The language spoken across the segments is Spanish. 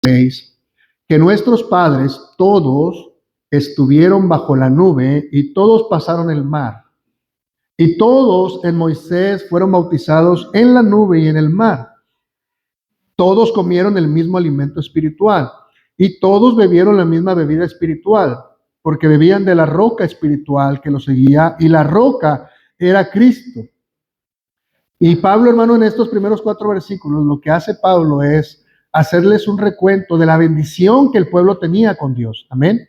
6, que nuestros padres todos estuvieron bajo la nube y todos pasaron el mar. Y todos en Moisés fueron bautizados en la nube y en el mar. Todos comieron el mismo alimento espiritual y todos bebieron la misma bebida espiritual, porque bebían de la roca espiritual que los seguía, y la roca era Cristo. Y Pablo, hermano, en estos primeros 4 versículos, lo que hace Pablo es hacerles un recuento de la bendición que el pueblo tenía con Dios. Amén.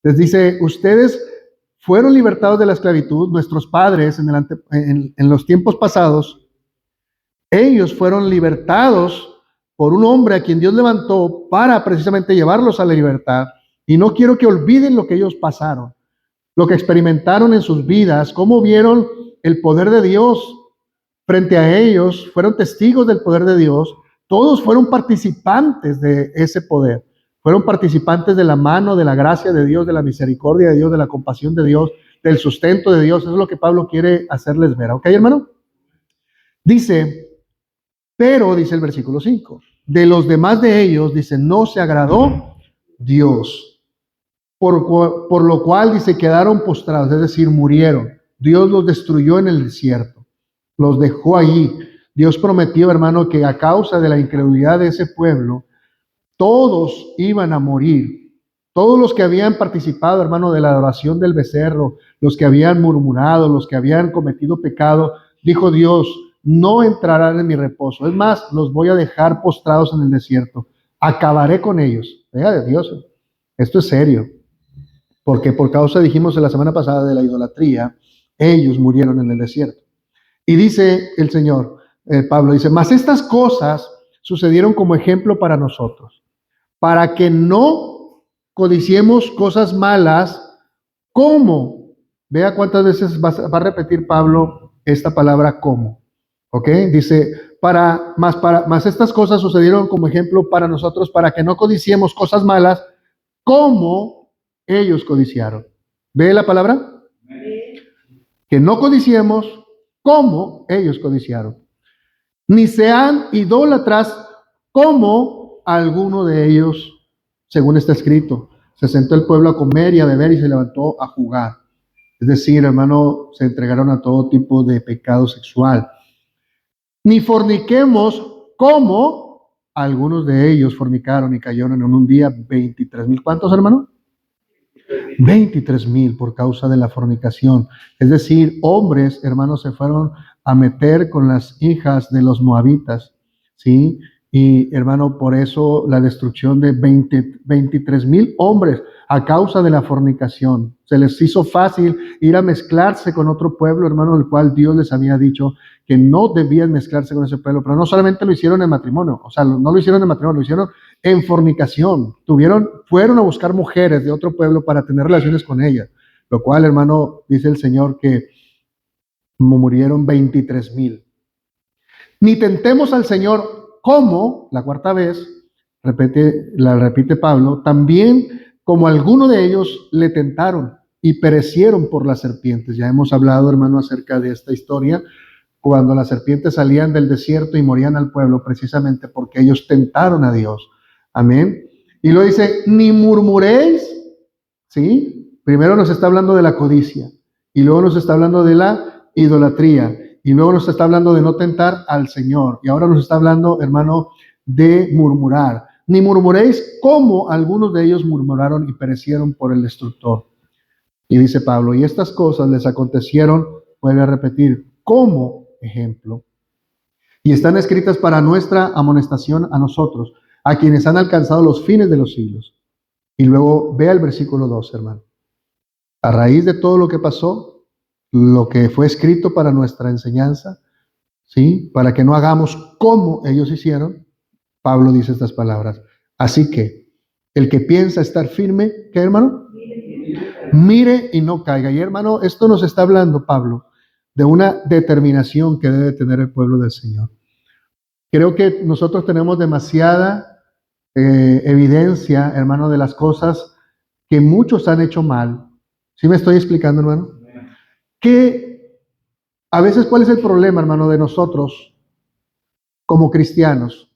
Les dice, ustedes fueron libertados de la esclavitud, nuestros padres en los tiempos pasados, ellos fueron libertados por un hombre a quien Dios levantó para precisamente llevarlos a la libertad. Y no quiero que olviden lo que ellos pasaron, lo que experimentaron en sus vidas, cómo vieron el poder de Dios frente a ellos, fueron testigos del poder de Dios. Todos fueron participantes de ese poder. Fueron participantes de la mano, de la gracia de Dios, de la misericordia de Dios, de la compasión de Dios, del sustento de Dios. Eso es lo que Pablo quiere hacerles ver. ¿Ok, hermano? Dice, pero, dice el versículo 5, de los demás de ellos, dice, no se agradó Dios. Por lo cual, dice, quedaron postrados, es decir, murieron. Dios los destruyó en el desierto. Los dejó allí. Dios prometió, hermano, que a causa de la incredulidad de ese pueblo, todos iban a morir. Todos los que habían participado, hermano, de la adoración del becerro, los que habían murmurado, los que habían cometido pecado, dijo Dios, no entrarán en mi reposo. Es más, los voy a dejar postrados en el desierto. Acabaré con ellos. Venga de Dios. Esto es serio. Porque por causa, dijimos en la semana pasada, de la idolatría, ellos murieron en el desierto. Y dice el Señor, Pablo dice, mas estas cosas sucedieron como ejemplo para nosotros, para que no codiciemos cosas malas, como, vea cuántas veces va a repetir Pablo esta palabra como, ¿ok? Dice, mas estas cosas sucedieron como ejemplo para nosotros, para que no codiciemos cosas malas, como ellos codiciaron. ¿Ve la palabra? Que no codiciemos como ellos codiciaron, ni sean idólatras como alguno de ellos, según está escrito. Se sentó el pueblo a comer y a beber y se levantó a jugar. Es decir, hermano, se entregaron a todo tipo de pecado sexual. Ni forniquemos como algunos de ellos fornicaron y cayeron en un día 23,000. ¿Cuántos, hermano? 23,000 por causa de la fornicación. Es decir, hombres, hermanos, se fueron a meter con las hijas de los moabitas, ¿sí? Y, hermano, por eso la destrucción de 23,000 hombres a causa de la fornicación. Se les hizo fácil ir a mezclarse con otro pueblo, hermano, el cual Dios les había dicho que no debían mezclarse con ese pueblo. Pero no solamente lo hicieron en matrimonio, o sea, no lo hicieron en matrimonio, lo hicieron en fornicación. Fueron a buscar mujeres de otro pueblo para tener relaciones con ellas, lo cual, hermano, dice el Señor que murieron 23,000. Ni tentemos al Señor, como, la cuarta vez, la repite Pablo, también como algunos de ellos le tentaron y perecieron por las serpientes. Ya hemos hablado, hermano, acerca de esta historia, cuando las serpientes salían del desierto y morían al pueblo, precisamente porque ellos tentaron a Dios. Amén. Y luego dice, ni murmuréis, ¿sí? Primero nos está hablando de la codicia, y luego nos está hablando de la idolatría, y luego nos está hablando de no tentar al Señor, y ahora nos está hablando, hermano, de murmurar. Ni murmuréis como algunos de ellos murmuraron y perecieron por el destructor. Y dice Pablo, y estas cosas les acontecieron, vuelve a repetir, como ejemplo, y están escritas para nuestra amonestación a nosotros, a quienes han alcanzado los fines de los siglos. Y luego vea el versículo 2, hermano. A raíz de todo lo que pasó, lo que fue escrito para nuestra enseñanza, ¿sí? Para que no hagamos como ellos hicieron, Pablo dice estas palabras. Así que el que piensa estar firme, ¿qué, hermano? Mire y no caiga. Y, hermano, esto nos está hablando Pablo de una determinación que debe tener el pueblo del Señor. Creo que nosotros tenemos demasiada evidencia, hermano, de las cosas que muchos han hecho mal. ¿Sí me estoy explicando, hermano? Que a veces, ¿cuál es el problema, hermano, de nosotros como cristianos?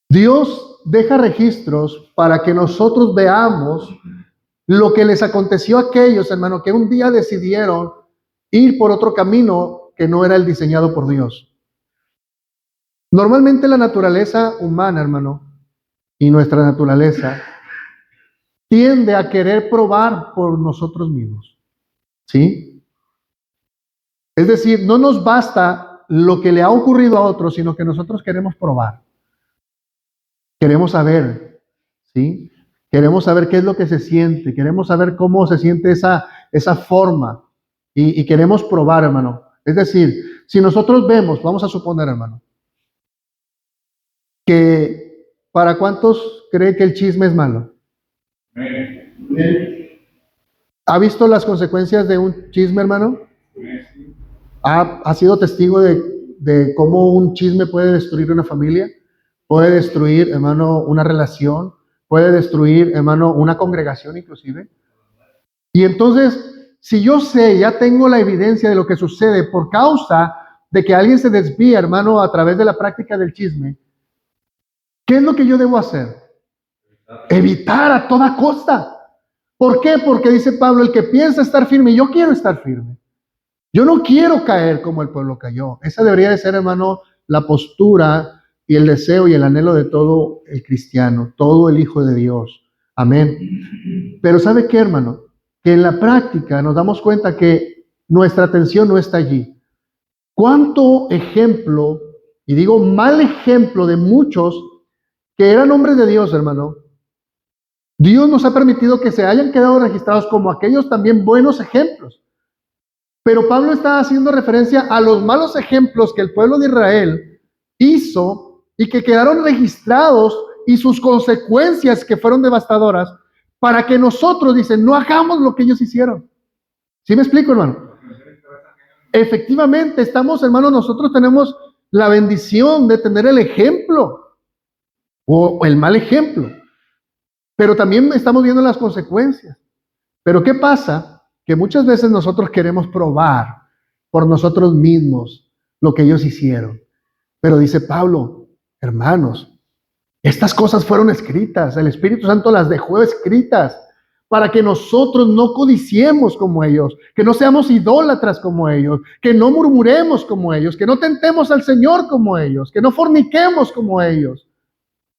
Dios deja registros para que nosotros veamos lo que les aconteció a aquellos, hermano, que un día decidieron ir por otro camino que no era el diseñado por Dios. Normalmente la naturaleza humana, hermano, y nuestra naturaleza tiende a querer probar por nosotros mismos. ¿Sí? Es decir, no nos basta lo que le ha ocurrido a otros, sino que nosotros queremos probar. Queremos saber, ¿sí? Queremos saber qué es lo que se siente, queremos saber cómo se siente esa forma y queremos probar, hermano. Es decir, si nosotros vemos, vamos a suponer, hermano, que ¿para cuántos cree que el chisme es malo? ¿Ha visto las consecuencias de un chisme, hermano? ¿Ha sido testigo de cómo un chisme puede destruir una familia? Puede destruir, hermano, una relación. Puede destruir, hermano, una congregación inclusive. Y entonces, si yo sé, ya tengo la evidencia de lo que sucede por causa de que alguien se desvía, hermano, a través de la práctica del chisme, ¿qué es lo que yo debo hacer? Evitar a toda costa. ¿Por qué? Porque dice Pablo, el que piensa estar firme, yo quiero estar firme. Yo no quiero caer como el pueblo cayó. Esa debería de ser, hermano, la postura y el deseo y el anhelo de todo el cristiano, todo el hijo de Dios. Amén. Pero ¿sabe qué, hermano? Que en la práctica nos damos cuenta que nuestra atención no está allí. ¿Cuánto ejemplo, y digo mal ejemplo de muchos que eran hombres de Dios, hermano? Dios nos ha permitido que se hayan quedado registrados como aquellos también buenos ejemplos. Pero Pablo está haciendo referencia a los malos ejemplos que el pueblo de Israel hizo y que quedaron registrados y sus consecuencias que fueron devastadoras para que nosotros, dicen, no hagamos lo que ellos hicieron. ¿Sí me explico, hermano? Efectivamente, estamos, hermano, nosotros tenemos la bendición de tener el ejemplo o el mal ejemplo, pero también estamos viendo las consecuencias. Pero ¿qué pasa? Que muchas veces nosotros queremos probar por nosotros mismos lo que ellos hicieron. Pero dice Pablo, hermanos, estas cosas fueron escritas, el Espíritu Santo las dejó escritas para que nosotros no codiciemos como ellos, que no seamos idólatras como ellos, que no murmuremos como ellos, que no tentemos al Señor como ellos, que no forniquemos como ellos.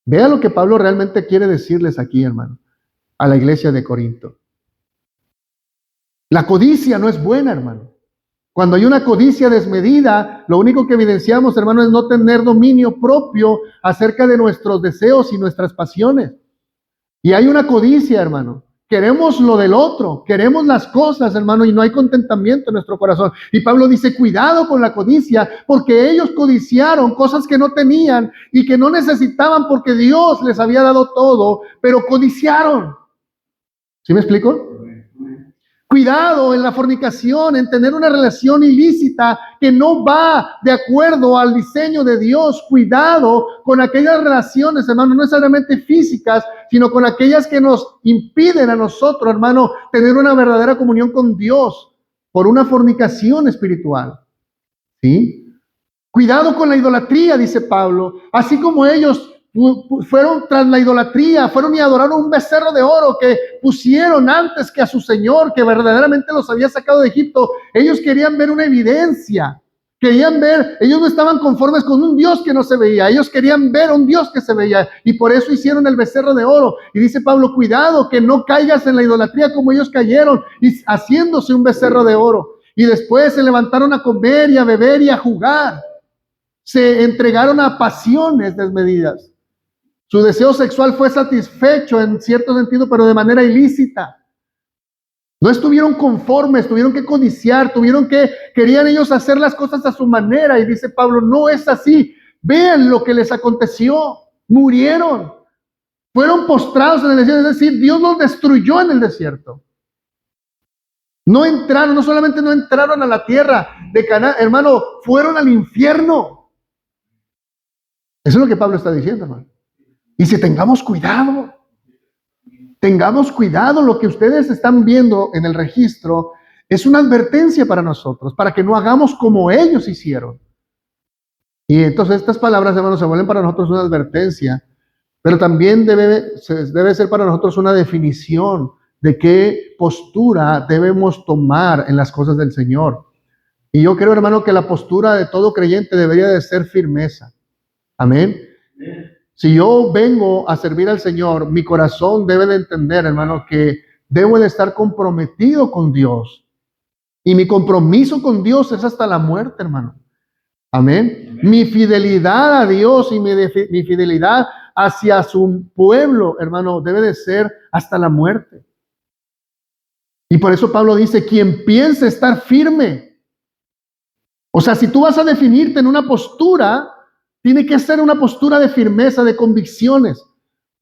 Vea lo que Pablo realmente quiere decirles aquí, hermano, a la iglesia de Corinto. La codicia no es buena, hermano. Cuando hay una codicia desmedida, lo único que evidenciamos, hermano, es no tener dominio propio acerca de nuestros deseos y nuestras pasiones. Y hay una codicia, hermano. Queremos lo del otro, queremos las cosas, hermano, y no hay contentamiento en nuestro corazón. Y Pablo dice, cuidado con la codicia, porque ellos codiciaron cosas que no tenían y que no necesitaban porque Dios les había dado todo, pero codiciaron. ¿Sí me explico? Cuidado en la fornicación, en tener una relación ilícita que no va de acuerdo al diseño de Dios. Cuidado con aquellas relaciones, hermano, no necesariamente físicas, sino con aquellas que nos impiden a nosotros, hermano, tener una verdadera comunión con Dios por una fornicación espiritual. ¿Sí? Cuidado con la idolatría, dice Pablo, así como ellos fueron tras la idolatría, fueron y adoraron un becerro de oro que pusieron antes que a su Señor, que verdaderamente los había sacado de Egipto. Ellos querían ver una evidencia, querían ver, ellos no estaban conformes con un Dios que no se veía, ellos querían ver un Dios que se veía, y por eso hicieron el becerro de oro. Y dice Pablo, cuidado que no caigas en la idolatría como ellos cayeron, y haciéndose un becerro de oro, y después se levantaron a comer y a beber y a jugar, se entregaron a pasiones desmedidas. Su deseo sexual fue satisfecho en cierto sentido, pero de manera ilícita. No estuvieron conformes, tuvieron que codiciar, querían ellos hacer las cosas a su manera. Y dice Pablo, no es así. Vean lo que les aconteció. Murieron. Fueron postrados en el desierto. Es decir, Dios los destruyó en el desierto. No entraron, no solamente no entraron a la tierra de Canaán, hermano, fueron al infierno. Eso es lo que Pablo está diciendo, hermano. Y si tengamos cuidado, lo que ustedes están viendo en el registro es una advertencia para nosotros, para que no hagamos como ellos hicieron. Y entonces estas palabras, hermanos, se vuelven para nosotros una advertencia pero también debe ser para nosotros una definición de qué postura debemos tomar en las cosas del Señor. Y yo creo, hermano, que la postura de todo creyente debería de ser firmeza. Amén. Si yo vengo a servir al Señor, mi corazón debe de entender, hermano, que debo de estar comprometido con Dios. Y mi compromiso con Dios es hasta la muerte, hermano. Amén. Mi fidelidad a Dios y mi fidelidad hacia su pueblo, hermano, debe de ser hasta la muerte. Y por eso Pablo dice, quien piense estar firme. O sea, si tú vas a definirte en una postura, tiene que ser una postura de firmeza, de convicciones.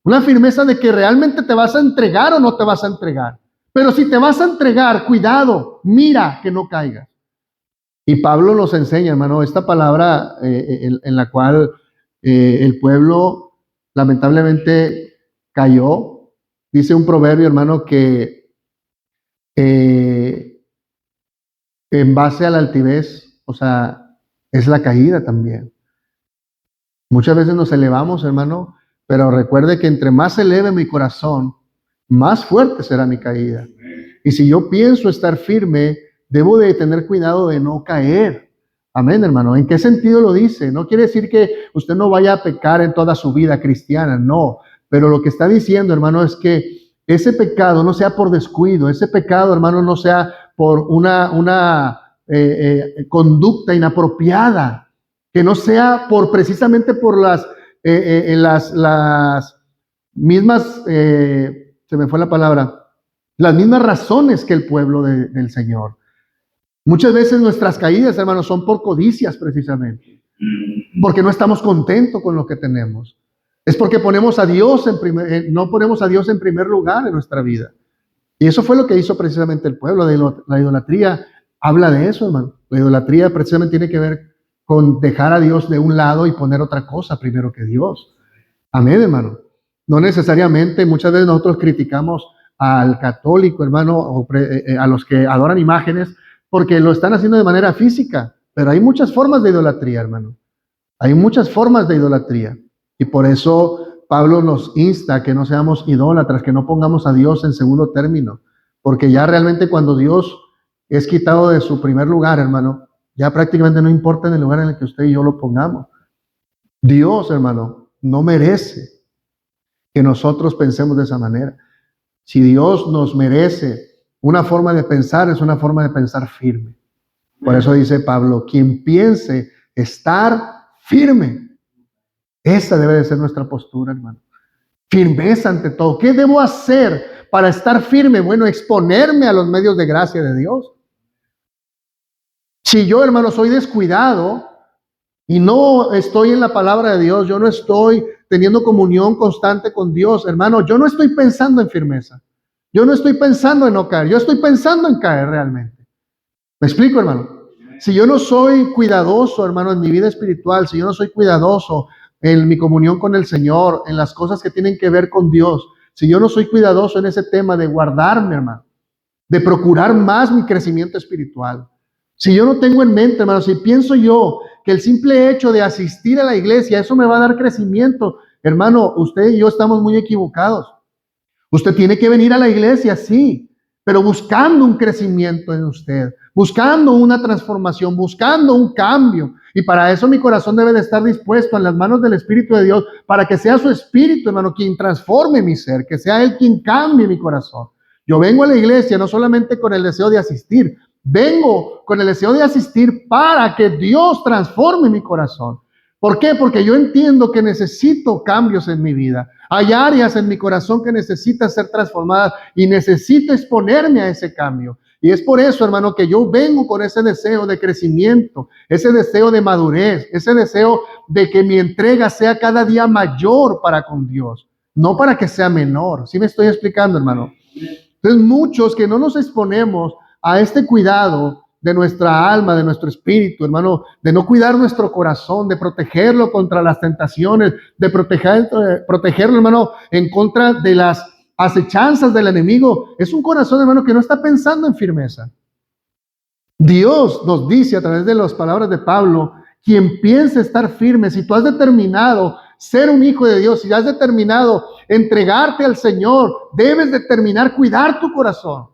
Una firmeza de que realmente te vas a entregar o no te vas a entregar. Pero si te vas a entregar, cuidado, mira que no caigas. Y Pablo nos enseña, hermano, esta palabra en la cual el pueblo lamentablemente cayó. Dice un proverbio, hermano, que en base a la altivez, o sea, es la caída también. Muchas veces nos elevamos, hermano, pero recuerde que entre más eleve mi corazón, más fuerte será mi caída. Y si yo pienso estar firme, debo de tener cuidado de no caer. Amén, hermano. ¿En qué sentido lo dice? No quiere decir que usted no vaya a pecar en toda su vida cristiana, no. Pero lo que está diciendo, hermano, es que ese pecado no sea por descuido, ese pecado, hermano, no sea por una conducta inapropiada, que no sea precisamente por las mismas, se me fue la palabra, las mismas razones que el pueblo del Señor. Muchas veces nuestras caídas, hermanos, son por codicias precisamente, porque no estamos contentos con lo que tenemos. Es porque ponemos a Dios no ponemos a Dios en primer lugar en nuestra vida. Y eso fue lo que hizo precisamente el pueblo. La idolatría habla de eso, hermano. La idolatría precisamente tiene que ver con dejar a Dios de un lado y poner otra cosa primero que Dios. Amén, hermano. No necesariamente, muchas veces nosotros criticamos al católico, hermano, o a los que adoran imágenes, porque lo están haciendo de manera física, pero hay muchas formas de idolatría, hermano. Hay muchas formas de idolatría. Y por eso Pablo nos insta a que no seamos idólatras, que no pongamos a Dios en segundo término, porque ya realmente cuando Dios es quitado de su primer lugar, hermano, ya prácticamente no importa en el lugar en el que usted y yo lo pongamos. Dios, hermano, no merece que nosotros pensemos de esa manera. Si Dios nos merece una forma de pensar, es una forma de pensar firme. Por eso dice Pablo, quien piense estar firme, esa debe de ser nuestra postura, hermano. Firmeza ante todo. ¿Qué debo hacer para estar firme? Bueno, exponerme a los medios de gracia de Dios. Si yo, hermano, soy descuidado y no estoy en la palabra de Dios, yo no estoy teniendo comunión constante con Dios, hermano, yo no estoy pensando en firmeza. Yo no estoy pensando en no caer, yo estoy pensando en caer realmente. ¿Me explico, hermano? Si yo no soy cuidadoso, hermano, en mi vida espiritual, si yo no soy cuidadoso en mi comunión con el Señor, en las cosas que tienen que ver con Dios, si yo no soy cuidadoso en ese tema de guardarme, hermano, de procurar más mi crecimiento espiritual, si yo no tengo en mente, hermano, si pienso yo que el simple hecho de asistir a la iglesia, eso me va a dar crecimiento, hermano, usted y yo estamos muy equivocados. Usted tiene que venir a la iglesia, sí, pero buscando un crecimiento en usted, buscando una transformación, buscando un cambio. Y para eso mi corazón debe de estar dispuesto en las manos del Espíritu de Dios, para que sea su Espíritu, hermano, quien transforme mi ser, que sea Él quien cambie mi corazón. Yo vengo a la iglesia no solamente con el deseo de asistir, vengo con el deseo de asistir para que Dios transforme mi corazón. ¿Por qué? Porque yo entiendo que necesito cambios en mi vida. Hay áreas en mi corazón que necesitan ser transformadas y necesito exponerme a ese cambio. Y es por eso, hermano, que yo vengo con ese deseo de crecimiento, ese deseo de madurez, ese deseo de que mi entrega sea cada día mayor para con Dios, no para que sea menor. ¿Sí me estoy explicando, hermano? Entonces, muchos que no nos exponemos a este cuidado de nuestra alma, de nuestro espíritu, hermano, de no cuidar nuestro corazón, de protegerlo contra las tentaciones, de protegerlo, hermano, en contra de las acechanzas del enemigo. Es un corazón, hermano, que no está pensando en firmeza. Dios nos dice a través de las palabras de Pablo, quien piense estar firme, si tú has determinado ser un hijo de Dios, si has determinado entregarte al Señor, debes determinar cuidar tu corazón.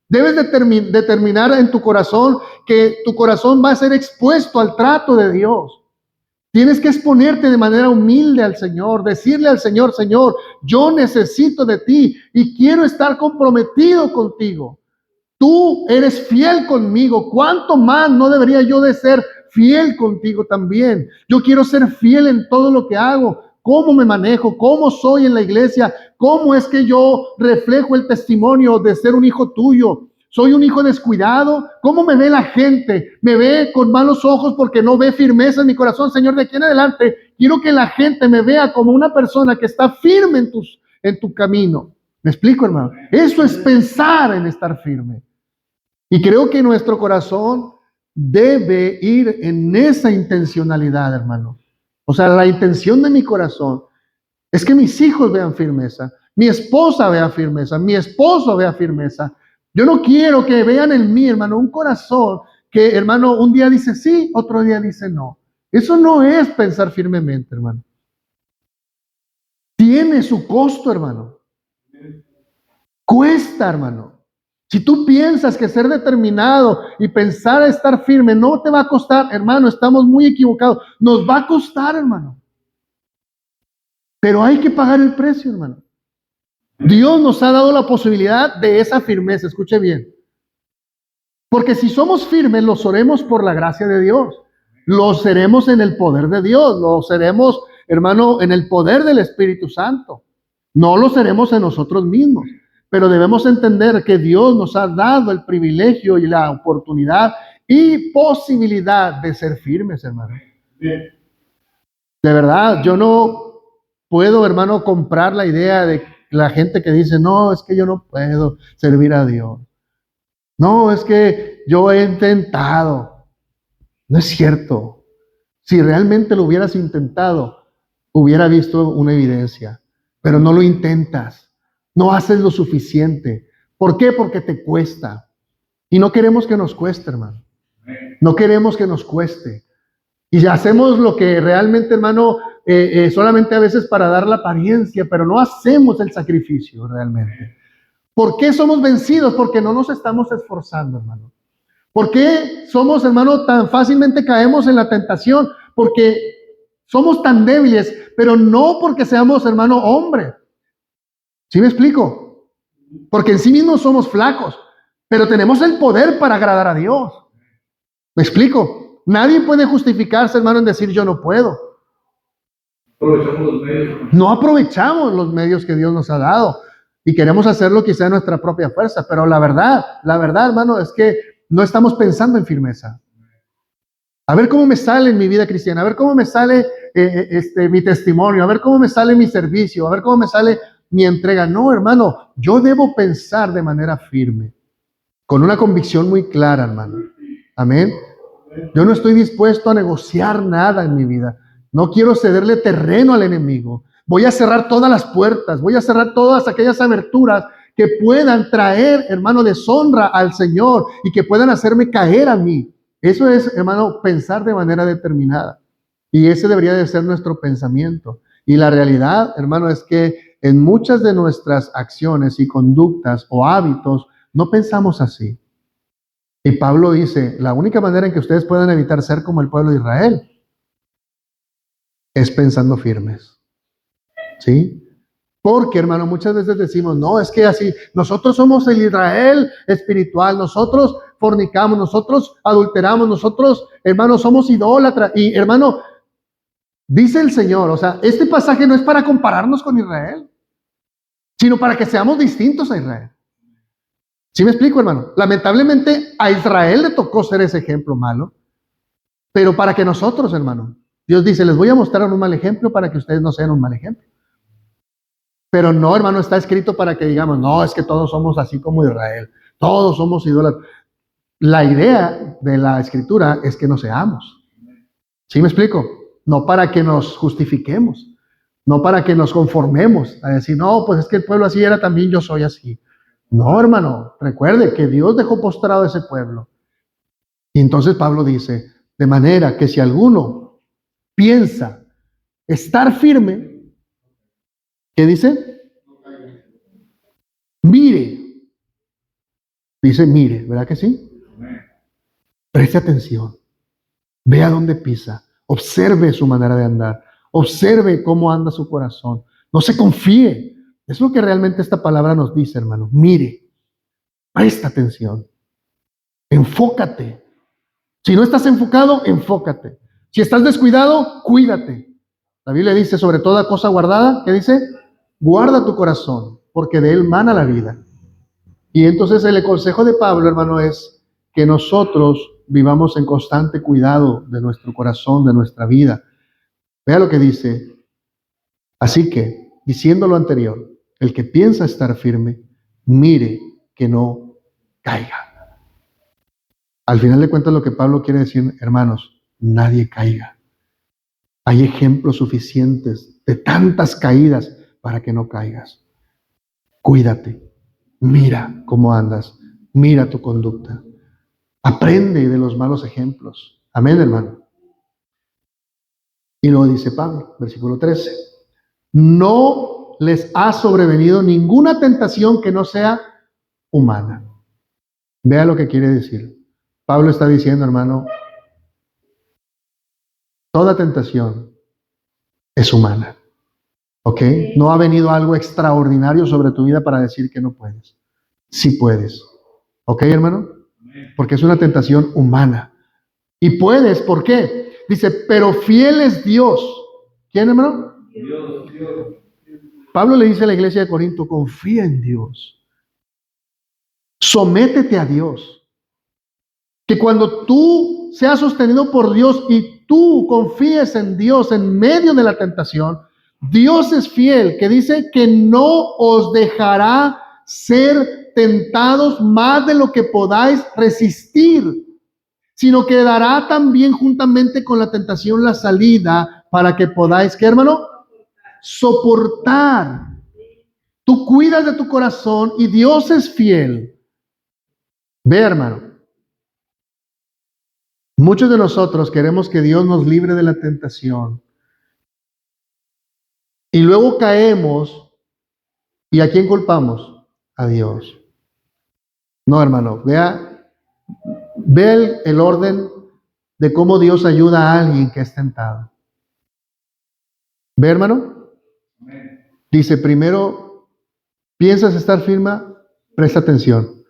Debes determinar en tu corazón que tu corazón va a ser expuesto al trato de Dios. Tienes que exponerte de manera humilde al Señor, decirle al Señor, Señor, yo necesito de ti y quiero estar comprometido contigo. Tú eres fiel conmigo. ¿Cuánto más no debería yo de ser fiel contigo también? Yo quiero ser fiel en todo lo que hago, cómo me manejo, cómo soy en la iglesia, cómo es que yo reflejo el testimonio de ser un hijo tuyo. ¿Soy un hijo descuidado? ¿Cómo me ve la gente? ¿Me ve con malos ojos porque no ve firmeza en mi corazón? Señor, de aquí en adelante quiero que la gente me vea como una persona que está firme en tu camino. ¿Me explico, hermano? Eso es pensar en estar firme. Y creo que nuestro corazón debe ir en esa intencionalidad, hermano. O sea, la intención de mi corazón es que mis hijos vean firmeza, mi esposa vea firmeza, mi esposo vea firmeza. Yo no quiero que vean en mí, hermano, un corazón que, hermano, un día dice sí, otro día dice no. Eso no es pensar firmemente, hermano. Tiene su costo, hermano. Cuesta, hermano. Si tú piensas que ser determinado y pensar a estar firme no te va a costar, hermano, estamos muy equivocados. Nos va a costar, hermano. Pero hay que pagar el precio, hermano. Dios nos ha dado la posibilidad de esa firmeza, escuche bien. Porque si somos firmes, lo seremos por la gracia de Dios. Lo seremos en el poder de Dios. Lo seremos, hermano, en el poder del Espíritu Santo. No lo seremos en nosotros mismos. Pero debemos entender que Dios nos ha dado el privilegio y la oportunidad y posibilidad de ser firmes, hermano. De verdad, yo no puedo, hermano, comprar la idea de la gente que dice, no, es que yo no puedo servir a Dios. No, es que yo he intentado. No es cierto. Si realmente lo hubieras intentado, hubiera visto una evidencia, pero no lo intentas. No haces lo suficiente. ¿Por qué? Porque te cuesta. Y no queremos que nos cueste, hermano. No queremos que nos cueste. Y hacemos lo que realmente, hermano, solamente a veces para dar la apariencia, pero no hacemos el sacrificio realmente. ¿Por qué somos vencidos? Porque no nos estamos esforzando, hermano. ¿Por qué somos, hermano, tan fácilmente caemos en la tentación? Porque somos tan débiles, pero no porque seamos, hermano, hombres. ¿Sí me explico? Porque en sí mismos somos flacos, pero tenemos el poder para agradar a Dios. ¿Me explico? Nadie puede justificarse, hermano, en decir yo no puedo. No aprovechamos los medios que Dios nos ha dado y queremos hacerlo quizá en nuestra propia fuerza, pero la verdad, hermano, es que no estamos pensando en firmeza. A ver cómo me sale en mi vida cristiana, a ver cómo me sale mi testimonio, a ver cómo me sale mi servicio, a ver cómo me sale mi entrega. No, hermano, yo debo pensar de manera firme, con una convicción muy clara, hermano. Amén. Yo no estoy dispuesto a negociar nada en mi vida. No quiero cederle terreno al enemigo. Voy a cerrar todas las puertas, voy a cerrar todas aquellas aberturas que puedan traer, hermano, deshonra al Señor y que puedan hacerme caer a mí. Eso es, hermano, pensar de manera determinada. Y ese debería de ser nuestro pensamiento. Y la realidad, hermano, es que en muchas de nuestras acciones y conductas o hábitos no pensamos así. Y Pablo dice, la única manera en que ustedes puedan evitar ser como el pueblo de Israel es pensando firmes. ¿Sí? Porque, hermano, muchas veces decimos, no, es que así, nosotros somos el Israel espiritual, nosotros fornicamos, nosotros adulteramos, nosotros, hermano, somos idólatras. Y, hermano, dice el Señor, o sea, este pasaje no es para compararnos con Israel, sino para que seamos distintos a Israel. ¿Sí me explico, hermano? Lamentablemente a Israel le tocó ser ese ejemplo malo, pero para que nosotros, hermano, Dios dice, les voy a mostrar un mal ejemplo para que ustedes no sean un mal ejemplo. Pero no, hermano, está escrito para que digamos, no, es que todos somos así como Israel, todos somos idólatras. La idea de la escritura es que no seamos. ¿Sí me explico? No para que nos justifiquemos, no para que nos conformemos a decir, no, pues es que el pueblo así era, también yo soy así. No, hermano, recuerde que Dios dejó postrado a ese pueblo. Y entonces Pablo dice, de manera que si alguno piensa estar firme, ¿qué dice? Mire. Dice, mire, ¿verdad que sí? Preste atención. Vea dónde pisa. Observe su manera de andar. Observe cómo anda su corazón. No se confíe. Es lo que realmente esta palabra nos dice, hermano. Mire, presta atención. Enfócate. Si no estás enfocado, enfócate. Si estás descuidado, cuídate. La Biblia dice, sobre toda cosa guardada, ¿qué dice? Guarda tu corazón, porque de él mana la vida. Y entonces el consejo de Pablo, hermano, es que nosotros vivamos en constante cuidado de nuestro corazón, de nuestra vida. Vea lo que dice. Así que, diciendo lo anterior, el que piensa estar firme, mire que no caiga. Al final de cuentas, lo que Pablo quiere decir, hermanos, nadie caiga. Hay ejemplos suficientes de tantas caídas para que no caigas. Cuídate. Mira cómo andas, mira tu conducta. Aprende de los malos ejemplos. Amén, hermano. Y luego dice Pablo, versículo 13. No les ha sobrevenido ninguna tentación que no sea humana. Vea lo que quiere decir. Pablo está diciendo, hermano, toda tentación es humana. ¿Ok? No ha venido algo extraordinario sobre tu vida para decir que no puedes. Sí puedes. ¿Ok, hermano? Porque es una tentación humana. Y puedes, ¿por qué? Dice, pero fiel es Dios. ¿Quién, hermano? Dios. Pablo le dice a la iglesia de Corinto, confía en Dios. Sométete a Dios. Que cuando tú seas sostenido por Dios y tú confíes en Dios en medio de la tentación, Dios es fiel, que dice que no os dejará ser tentados más de lo que podáis resistir, sino que dará también juntamente con la tentación la salida para que podáis, ¿qué, hermano? Soportar. Tú cuidas de tu corazón y Dios es fiel. Ve, hermano. Muchos de nosotros queremos que Dios nos libre de la tentación. Y luego caemos. ¿Y a quién culpamos? A Dios. No, hermano. Vea el orden de cómo Dios ayuda a alguien que es tentado. ¿Ve, hermano? Dice, primero, piensas estar firme, presta atención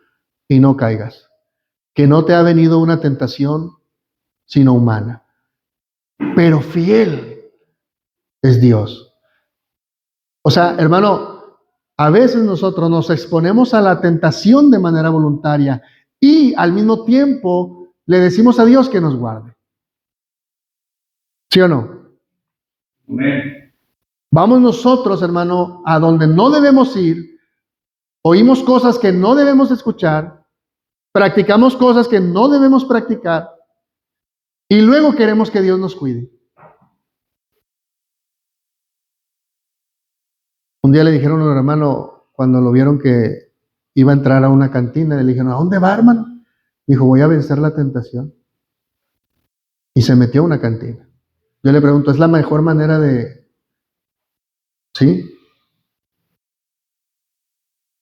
y no caigas. Que no te ha venido una tentación sino humana. Pero fiel es Dios. O sea, hermano, a veces nosotros nos exponemos a la tentación de manera voluntaria y al mismo tiempo le decimos a Dios que nos guarde. ¿Sí o no? Amén. Vamos nosotros, hermano, a donde no debemos ir, oímos cosas que no debemos escuchar, practicamos cosas que no debemos practicar y luego queremos que Dios nos cuide. Un día le dijeron a un hermano, cuando lo vieron que iba a entrar a una cantina, le dijeron, ¿a dónde va, hermano? Dijo, voy a vencer la tentación. Y se metió a una cantina. Yo le pregunto, ¿es la mejor manera de...? ¿Sí?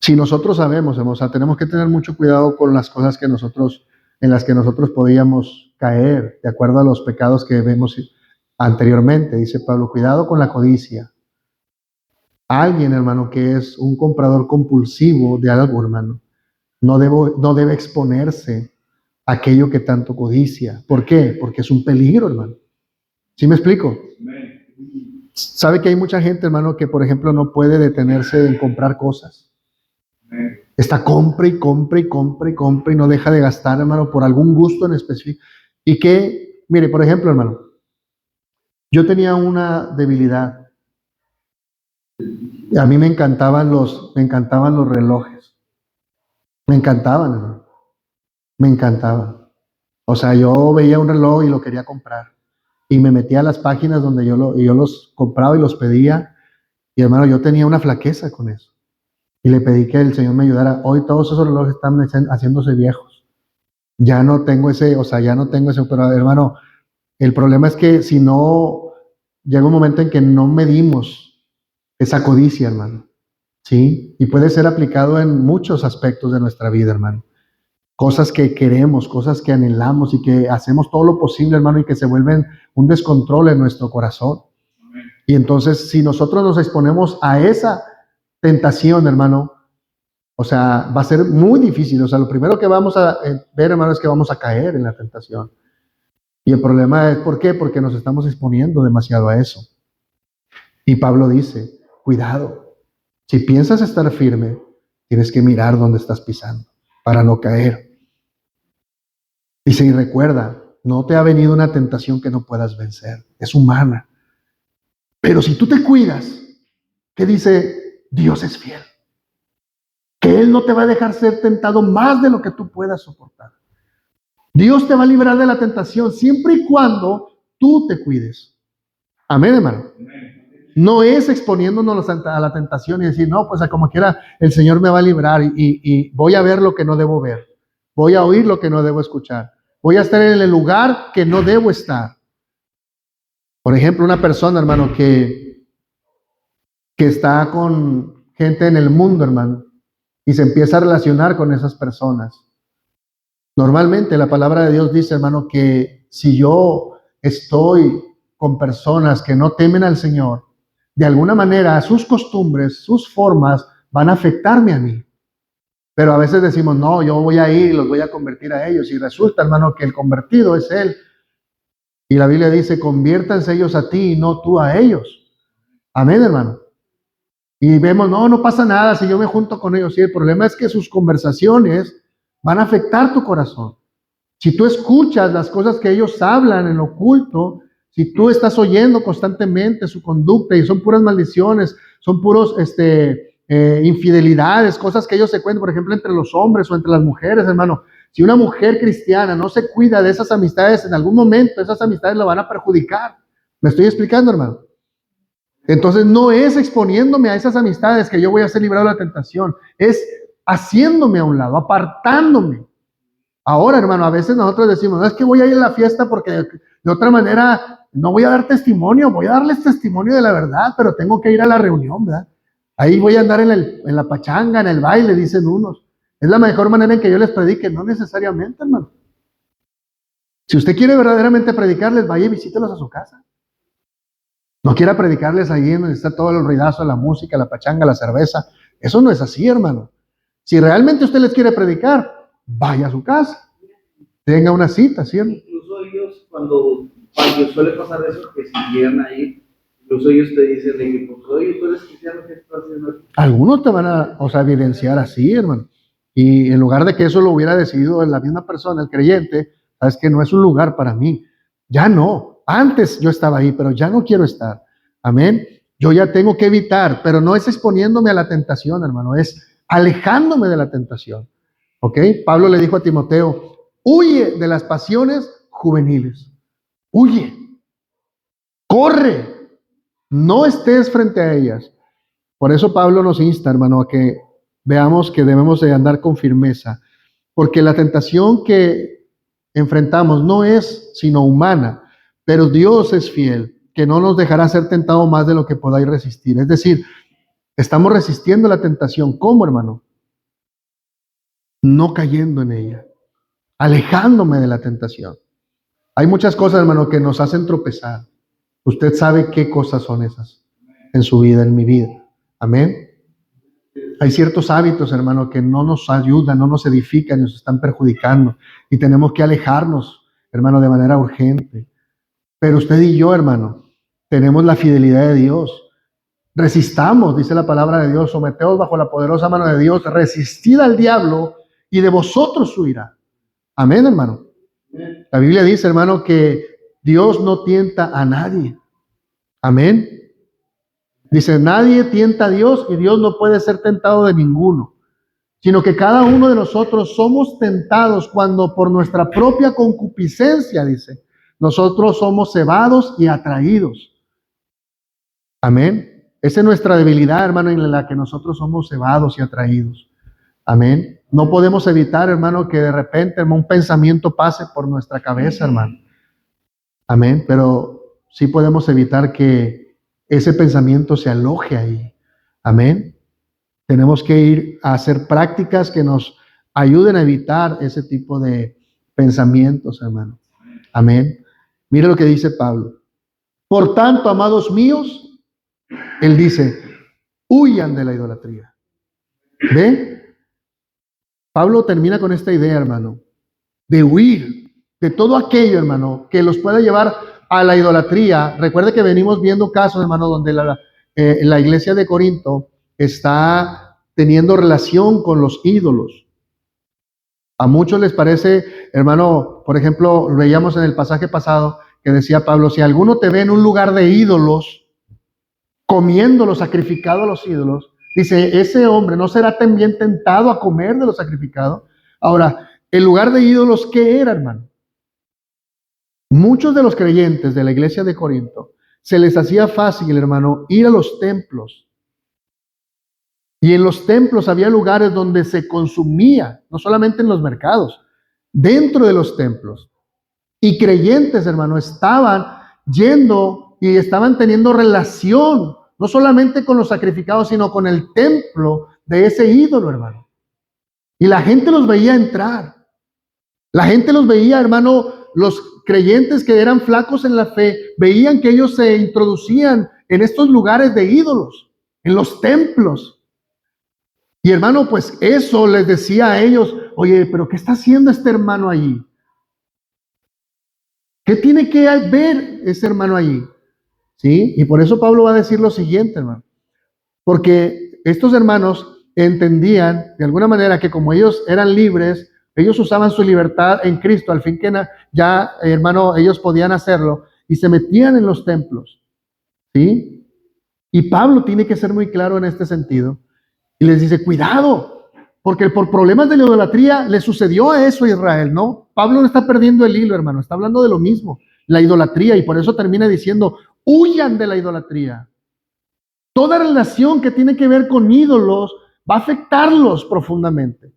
Si nosotros sabemos, o sea, tenemos que tener mucho cuidado con las cosas en las que nosotros podíamos caer, de acuerdo a los pecados que vemos anteriormente. Dice Pablo, cuidado con la codicia. Alguien, hermano, que es un comprador compulsivo de algo, hermano, no debe exponerse a aquello que tanto codicia. ¿Por qué? Porque es un peligro, hermano. ¿Sí me explico? ¿Sabe que hay mucha gente, hermano, que, por ejemplo, no puede detenerse en comprar cosas? Está compra y compra y compra y compra y no deja de gastar, hermano, por algún gusto en específico. Y que, mire, por ejemplo, hermano, yo tenía una debilidad. A mí me encantaban los relojes. Me encantaban, hermano. Me encantaban. O sea, yo veía un reloj y lo quería comprar. Y me metía a las páginas donde yo los compraba y los pedía. Y hermano, yo tenía una flaqueza con eso. Y le pedí que el Señor me ayudara. Hoy todos esos relojes están haciéndose viejos. Ya no tengo ese, pero hermano, el problema es que si no llega un momento en que no medimos esa codicia, hermano. ¿Sí? Y puede ser aplicado en muchos aspectos de nuestra vida, hermano. Cosas que queremos, cosas que anhelamos y que hacemos todo lo posible, hermano, y que se vuelven un descontrol en nuestro corazón. Y entonces, si nosotros nos exponemos a esa tentación, hermano, o sea, va a ser muy difícil. O sea, lo primero que vamos a ver, hermano, es que vamos a caer en la tentación. Y el problema es, ¿por qué? Porque nos estamos exponiendo demasiado a eso. Y Pablo dice, cuidado, si piensas estar firme, tienes que mirar dónde estás pisando para no caer. Dice, y recuerda, no te ha venido una tentación que no puedas vencer, es humana. Pero si tú te cuidas, ¿qué dice? Dios es fiel. Que Él no te va a dejar ser tentado más de lo que tú puedas soportar. Dios te va a librar de la tentación siempre y cuando tú te cuides. Amén, hermano. No es exponiéndonos a la tentación y decir, no, pues a como quiera el Señor me va a librar y voy a ver lo que no debo ver. Voy a oír lo que no debo escuchar. Voy a estar en el lugar que no debo estar. Por ejemplo, una persona, hermano, que está con gente en el mundo, hermano, y se empieza a relacionar con esas personas. Normalmente la palabra de Dios dice, hermano, que si yo estoy con personas que no temen al Señor, de alguna manera sus costumbres, sus formas van a afectarme a mí. Pero a veces decimos, no, yo voy a ir y los voy a convertir a ellos. Y resulta, hermano, que el convertido es Él. Y la Biblia dice, conviértanse ellos a ti y no tú a ellos. Amén, hermano. Y vemos, no pasa nada si yo me junto con ellos. Sí, el problema es que sus conversaciones van a afectar tu corazón. Si tú escuchas las cosas que ellos hablan en lo oculto, si tú estás oyendo constantemente su conducta y son puras maldiciones, son puros infidelidades, cosas que ellos se cuentan, por ejemplo, entre los hombres o entre las mujeres, hermano. Si una mujer cristiana no se cuida de esas amistades, en algún momento esas amistades la van a perjudicar. ¿Me estoy explicando, hermano? Entonces no es exponiéndome a esas amistades que yo voy a ser librado de la tentación, es haciéndome a un lado, apartándome. Ahora, hermano, a veces nosotros decimos, no es que voy a ir a la fiesta porque de otra manera no voy a dar testimonio, voy a darles testimonio de la verdad, pero tengo que ir a la reunión, ¿verdad? Ahí voy a andar en la pachanga, en el baile, dicen unos. Es la mejor manera en que yo les predique, no necesariamente, hermano. Si usted quiere verdaderamente predicarles, vaya y visítelos a su casa. No quiera predicarles ahí donde está todo el ruidazo, la música, la pachanga, la cerveza. Eso no es así, hermano. Si realmente usted les quiere predicar, vaya a su casa. Tenga una cita, ¿cierto? Incluso ellos, cuando suele pasar eso, que si llegan a ir, incluso ellos te dicen de que, pues, oye, tú eres cristiano, ¿qué estás haciendo aquí? Algunos te van a, evidenciar así, hermano. Y en lugar de que eso lo hubiera decidido la misma persona, el creyente, sabes que no es un lugar para mí. Ya no. Antes yo estaba ahí, pero ya no quiero estar. Amén. Yo ya tengo que evitar, pero no es exponiéndome a la tentación, hermano, es alejándome de la tentación. ¿Ok? Pablo le dijo a Timoteo, huye de las pasiones juveniles. Huye. Corre. No estés frente a ellas. Por eso Pablo nos insta, hermano, a que veamos que debemos de andar con firmeza, porque la tentación que enfrentamos no es sino humana, pero Dios es fiel, que no nos dejará ser tentado más de lo que podáis resistir. Es decir, estamos resistiendo la tentación. ¿Cómo, hermano? No cayendo en ella, alejándome de la tentación. Hay muchas cosas, hermano, que nos hacen tropezar. Usted sabe qué cosas son esas en su vida, en mi vida. Amén. Hay ciertos hábitos, hermano, que no nos ayudan, no nos edifican, nos están perjudicando. Y tenemos que alejarnos, hermano, de manera urgente. Pero usted y yo, hermano, tenemos la fidelidad de Dios. Resistamos, dice la palabra de Dios, someteos bajo la poderosa mano de Dios, resistid al diablo y de vosotros huirá. Amén, hermano. La Biblia dice, hermano, que Dios no tienta a nadie. Amén. Dice, nadie tienta a Dios y Dios no puede ser tentado de ninguno, sino que cada uno de nosotros somos tentados cuando por nuestra propia concupiscencia, dice, nosotros somos cebados y atraídos. Amén. Esa es nuestra debilidad, hermano, en la que nosotros somos cebados y atraídos. Amén. No podemos evitar, hermano, que de repente un pensamiento pase por nuestra cabeza, hermano. Amén. Pero sí podemos evitar que ese pensamiento se aloje ahí. Amén. Tenemos que ir a hacer prácticas que nos ayuden a evitar ese tipo de pensamientos, hermano. Amén. Mire lo que dice Pablo. Por tanto, amados míos, él dice, huyan de la idolatría. ¿Ve? Pablo termina con esta idea, hermano, de huir de todo aquello, hermano, que los pueda llevar a la idolatría. Recuerde que venimos viendo casos, hermano, donde la iglesia de Corinto está teniendo relación con los ídolos. A muchos les parece, hermano, por ejemplo, lo veíamos en el pasaje pasado que decía Pablo, si alguno te ve en un lugar de ídolos, comiéndolo, sacrificado a los ídolos, dice, ese hombre no será también tentado a comer de lo sacrificado. Ahora, el lugar de ídolos, ¿qué era, hermano? Muchos de los creyentes de la iglesia de Corinto se les hacía fácil, hermano, ir a los templos. Y en los templos había lugares donde se consumía, no solamente en los mercados, dentro de los templos. Y creyentes, hermano, estaban yendo y estaban teniendo relación, no solamente con los sacrificados, sino con el templo de ese ídolo, hermano. Y la gente los veía entrar. La gente los veía, hermano, los creyentes que eran flacos en la fe, veían que ellos se introducían en estos lugares de ídolos, en los templos. Y hermano, pues eso les decía a ellos, oye, pero ¿qué está haciendo este hermano allí? ¿Qué tiene que ver ese hermano allí? ¿Sí? Y por eso Pablo va a decir lo siguiente, hermano. Porque estos hermanos entendían de alguna manera que como ellos eran libres, ellos usaban su libertad en Cristo, al fin que ya, hermano, ellos podían hacerlo y se metían en los templos. ¿Sí? Y Pablo tiene que ser muy claro en este sentido. Y les dice, cuidado, porque por problemas de la idolatría le sucedió a eso a Israel, ¿no? Pablo no está perdiendo el hilo, hermano, está hablando de lo mismo, la idolatría, y por eso termina diciendo, huyan de la idolatría. Toda relación que tiene que ver con ídolos va a afectarlos profundamente.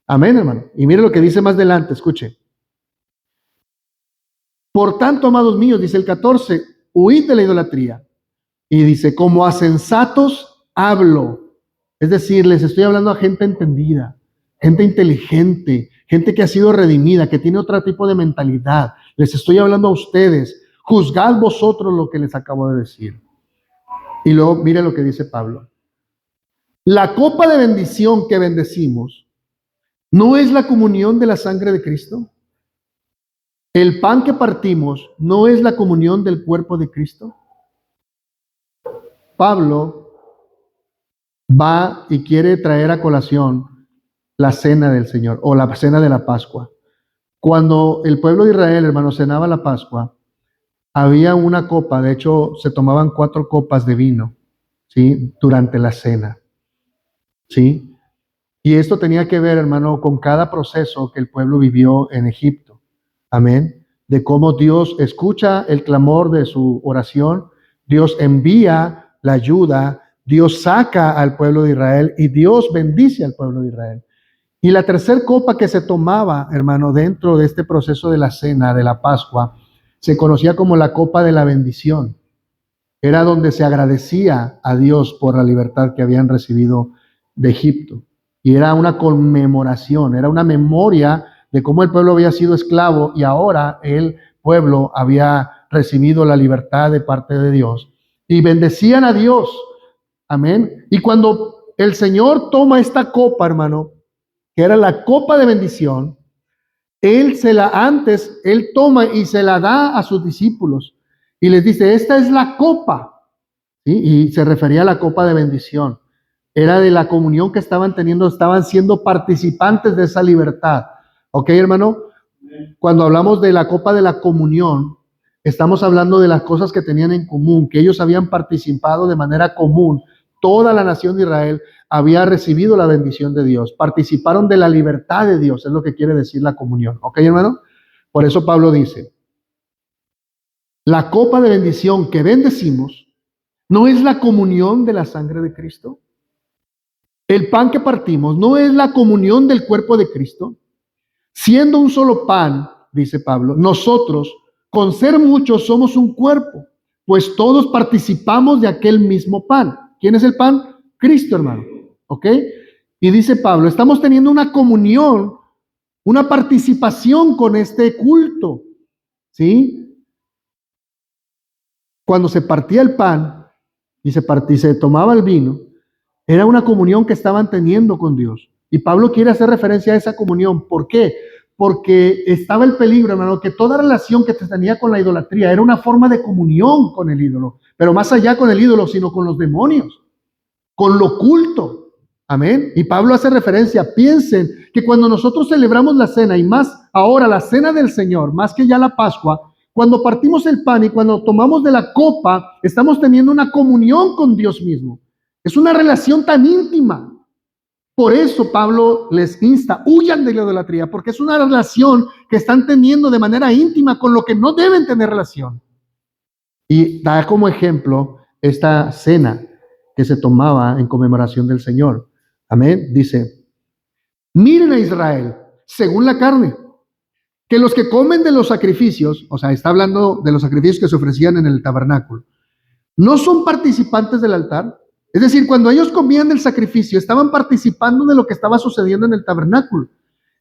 Amén, hermano. Y mire lo que dice más adelante, escuche. Por tanto, amados míos, dice el 14, huid de la idolatría. Y dice, como a sensatos hablo. Es decir, les estoy hablando a gente entendida, gente inteligente, gente que ha sido redimida, que tiene otro tipo de mentalidad. Les estoy hablando a ustedes. Juzgad vosotros lo que les acabo de decir. Y luego mire lo que dice Pablo. La copa de bendición que bendecimos, ¿no es la comunión de la sangre de Cristo? El pan que partimos, ¿no es la comunión del cuerpo de Cristo? Pablo va y quiere traer a colación la cena del Señor o la cena de la Pascua. Cuando el pueblo de Israel, hermano, cenaba la Pascua, había una copa, de hecho se tomaban 4 copas de vino, ¿sí? Durante la cena, ¿sí? Y esto tenía que ver, hermano, con cada proceso que el pueblo vivió en Egipto. Amén. De cómo Dios escucha el clamor de su oración, Dios envía la ayuda, Dios saca al pueblo de Israel y Dios bendice al pueblo de Israel. Y la tercera copa que se tomaba, hermano, dentro de este proceso de la cena, de la Pascua, se conocía como la copa de la bendición. Era donde se agradecía a Dios por la libertad que habían recibido de Egipto. Y era una conmemoración, era una memoria de cómo el pueblo había sido esclavo y ahora el pueblo había recibido la libertad de parte de Dios. Y bendecían a Dios. Amén. Y cuando el Señor toma esta copa, hermano, que era la copa de bendición, Él toma y se la da a sus discípulos. Y les dice, esta es la copa. ¿Sí? Y se refería a la copa de bendición. Era de la comunión que estaban teniendo, estaban siendo participantes de esa libertad. ¿Ok, hermano? Cuando hablamos de la copa de la comunión, estamos hablando de las cosas que tenían en común, que ellos habían participado de manera común. Toda la nación de Israel había recibido la bendición de Dios. Participaron de la libertad de Dios, es lo que quiere decir la comunión. ¿Ok, hermano? Por eso Pablo dice, la copa de bendición que bendecimos, ¿no es la comunión de la sangre de Cristo? El pan que partimos, ¿no es la comunión del cuerpo de Cristo? Siendo un solo pan, dice Pablo, nosotros, con ser muchos, somos un cuerpo pues todos participamos de aquel mismo pan. ¿Quién es el pan? Cristo, hermano. ¿Ok? Y dice Pablo, estamos teniendo una comunión, una participación con este culto. ¿Sí? Cuando se partía el pan y se tomaba el vino, era una comunión que estaban teniendo con Dios. Y Pablo quiere hacer referencia a esa comunión. ¿Por qué? Porque estaba el peligro, hermano, que toda relación que se tenía con la idolatría era una forma de comunión con el ídolo. Pero más allá con el ídolo, sino con los demonios, con lo oculto. Amén. Y Pablo hace referencia, piensen que cuando nosotros celebramos la cena, y más ahora la cena del Señor, más que ya la Pascua, cuando partimos el pan y cuando tomamos de la copa, estamos teniendo una comunión con Dios mismo. Es una relación tan íntima. Por eso Pablo les insta, huyan de la idolatría, porque es una relación que están teniendo de manera íntima con lo que no deben tener relación. Y da como ejemplo esta cena que se tomaba en conmemoración del Señor. Amén. Dice, miren a Israel, según la carne, que los que comen de los sacrificios, o sea, está hablando de los sacrificios que se ofrecían en el tabernáculo, no son participantes del altar. Es decir, cuando ellos comían del sacrificio, estaban participando de lo que estaba sucediendo en el tabernáculo.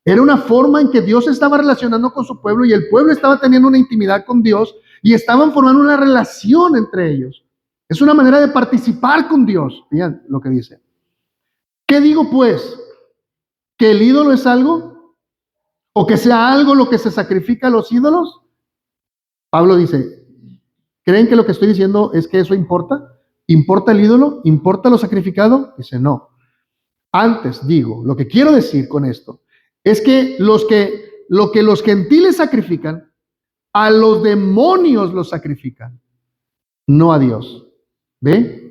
Era una forma en que Dios estaba relacionando con su pueblo y el pueblo estaba teniendo una intimidad con Dios y estaban formando una relación entre ellos. Es una manera de participar con Dios. Vean lo que dice. ¿Qué digo pues? ¿Que el ídolo es algo? ¿O que sea algo lo que se sacrifica a los ídolos? Pablo dice, ¿creen que lo que estoy diciendo es que eso importa? ¿Importa el ídolo? ¿Importa lo sacrificado? Dice, no. Antes digo, lo que quiero decir con esto es que lo que los gentiles sacrifican, a los demonios los sacrifican, no a Dios. ¿Ve?